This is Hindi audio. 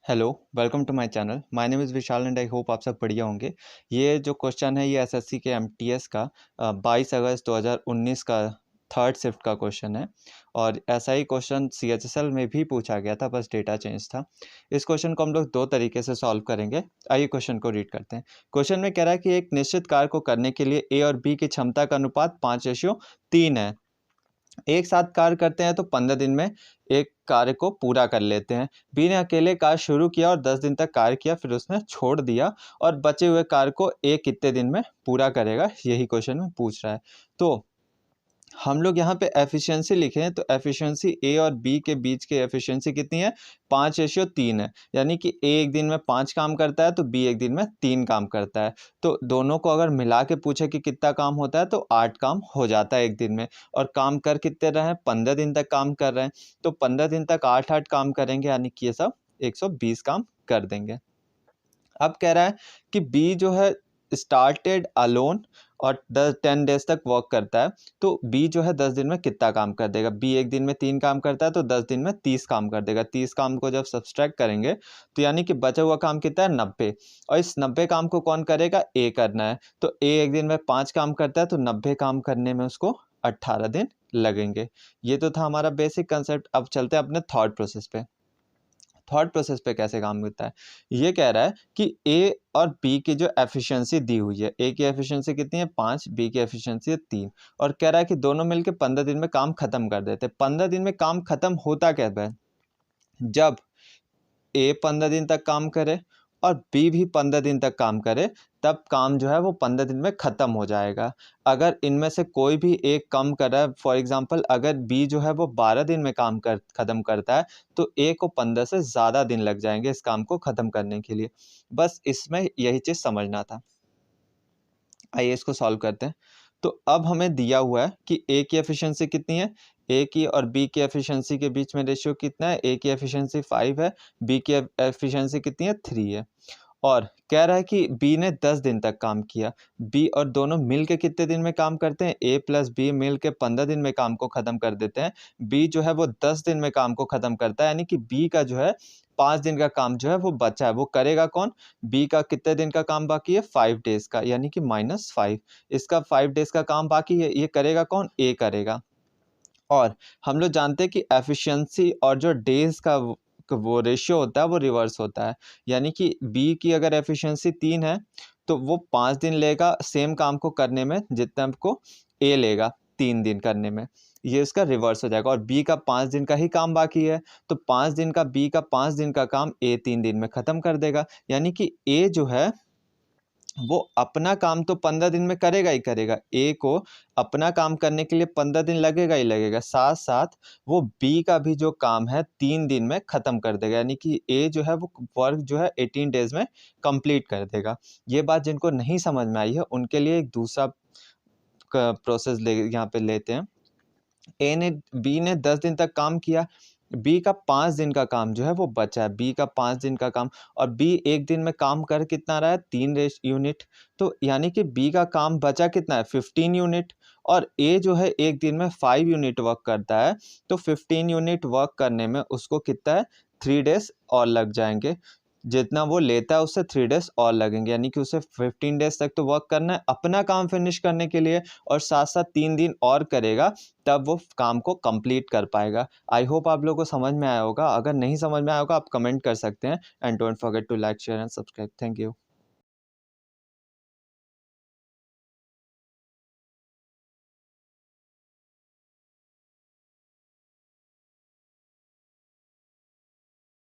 Hello, welcome to my channel. My name is Vishal and I hope आप सब बढ़िया होंगे। ये जो क्वेश्चन है ये एसएससी के एमटीएस का 22 अगस्त 2019 का थर्ड शिफ्ट का क्वेश्चन है और ऐसा ही क्वेश्चन सीएचएसएल में भी पूछा गया था, बस डेटा चेंज था। इस क्वेश्चन को हम लोग दो तरीके से सॉल्व करेंगे। आइए क्वेश्चन को रीड करते हैं। क्वेश्चन में कह रहा है कि एक निश्चित कार्य को करने के लिए ए और बी की क्षमता का अनुपात 5:3 है। एक साथ कार्य करते हैं तो 15 दिन में एक कार्य को पूरा कर लेते हैं। बी ने अकेले कार्य शुरू किया और 10 दिन तक कार्य किया, फिर उसने छोड़ दिया और बचे हुए कार्य को ए कितने दिन में पूरा करेगा, यही क्वेश्चन में पूछ रहा है। तो हम लोग यहाँ पे एफिशिएंसी लिखे हैं, तो एफिशिएंसी ए और बी के बीच की एफिशिएंसी कितनी है? 5:3 है। यानी कि ए एक दिन में 5 काम करता है तो बी एक दिन में 3 काम करता है। तो दोनों को अगर मिला के पूछे कि कितना काम होता है तो 8 काम हो जाता है एक दिन में। और काम कर कितने रहे हैं? 15 दिन तक काम कर रहे हैं। तो 15 दिन तक 8-8 काम करेंगे, यानी कि ये सब 120 काम कर देंगे। अब कह रहा है कि बी जो है स्टार्टेड अलोन और 10 डेज तक वर्क करता है। तो बी जो है 10 दिन में कितना काम कर देगा? बी एक दिन में 3 काम करता है तो 10 दिन में 30 काम कर देगा। 30 काम को जब सब्सट्रैक्ट करेंगे तो यानी कि बचा हुआ काम कितना है? 90। और इस 90 काम को कौन करेगा? ए करना है। तो ए एक दिन में 5 काम करता है तो 90 काम करने में उसको 18 दिन लगेंगे। ये तो था हमारा बेसिक कंसेप्ट। अब चलते हैं अपने थॉट प्रोसेस पे। थॉट प्रोसेस पे कैसे काम करता है? ये कह रहा है कि ए और बी की जो एफिशिएंसी दी हुई है, ए की एफिशिएंसी कितनी है? 5, बी की एफिशिएंसी है 3। और कह रहा है कि दोनों मिलके 15 दिन में काम खत्म कर देते हैं। 15 दिन में काम खत्म होता क्या है? जब ए 15 दिन तक काम करे और बी भी 15 दिन तक काम करे, तब काम जो है वो 15 दिन में ख़त्म हो जाएगा। अगर इनमें से कोई भी एक कम कर रहा है, फॉर एग्जांपल अगर बी जो है वो 12 दिन में काम ख़त्म करता है, तो ए को 15 से ज़्यादा दिन लग जाएंगे इस काम को ख़त्म करने के लिए। बस इसमें यही चीज़ समझना था। आइए इसको सॉल्व करते हैं। तो अब हमें दिया हुआ है कि ए की एफिशिएंसी कितनी है? ए की और बी की एफिशिएंसी के बीच में रेशियो कितना है? ए की एफिशिएंसी 5 है, बी की एफिशिएंसी कितनी है? 3 है। और कह रहा है कि बी ने 10 दिन तक काम किया। बी और दोनों मिल के कितने दिन में काम करते हैं? ए प्लस बी मिल के 15 दिन में काम को ख़त्म कर देते हैं। बी जो है वो 10 दिन में काम को ख़त्म करता है, यानी कि बी का जो है 5 दिन का काम जो है वो बचा है। वो करेगा कौन? बी का कितने दिन का काम बाकी है? 5 डेज़ का, यानी कि -5। इसका 5 डेज़ का काम बाकी है, ये करेगा कौन? ए करेगा। और हम लोग जानते हैं कि एफिशिएंसी और जो डेज़ का वो रेशियो होता है वो रिवर्स होता है। यानी कि बी की अगर एफिशिएंसी 3 है तो वो 5 दिन लेगा सेम काम को करने में जितना को ए लेगा 3 दिन करने में। ये इसका रिवर्स हो जाएगा। और बी का 5 दिन का ही काम बाकी है, तो 5 दिन का बी का 5 दिन का काम ए 3 दिन में ख़त्म कर देगा। यानी कि ए जो है वो अपना काम तो 15 दिन में करेगा ही करेगा। ए को अपना काम करने के लिए 15 दिन लगेगा ही लगेगा। साथ-साथ वो बी का भी जो काम है 3 दिन में ख़त्म कर देगा। यानी कि ए जो है वो वर्क जो है 18 डेज़ में कंप्लीट कर देगा। ये बात जिनको नहीं समझ में आई है उनके लिए एक दूसरा क प्रोसेस ले यहाँ पे लेते हैं। बी ने 10 दिन तक काम किया। बी का 5 दिन का काम जो है वो बचा है। बी का 5 दिन का काम, और बी एक दिन में काम कर कितना रहा है? 3 यूनिट। तो यानी कि बी का काम बचा कितना है? 15 यूनिट। और ए जो है एक दिन में 5 यूनिट वर्क करता है, तो 15 यूनिट वर्क करने में उसको कितना है? 3 डेज़ और लग जाएँगे। जितना वो लेता है उससे 3 डेज़ और लगेंगे, यानी कि उसे 15 डेज़ तक तो वर्क करना है अपना काम फिनिश करने के लिए, और साथ-साथ 3 दिन और करेगा, तब वो काम को कंप्लीट कर पाएगा। आई होप आप लोगों को समझ में आया होगा। अगर नहीं समझ में आया होगा आप कमेंट कर सकते हैं। And don't forget to like, share and subscribe. Thank you.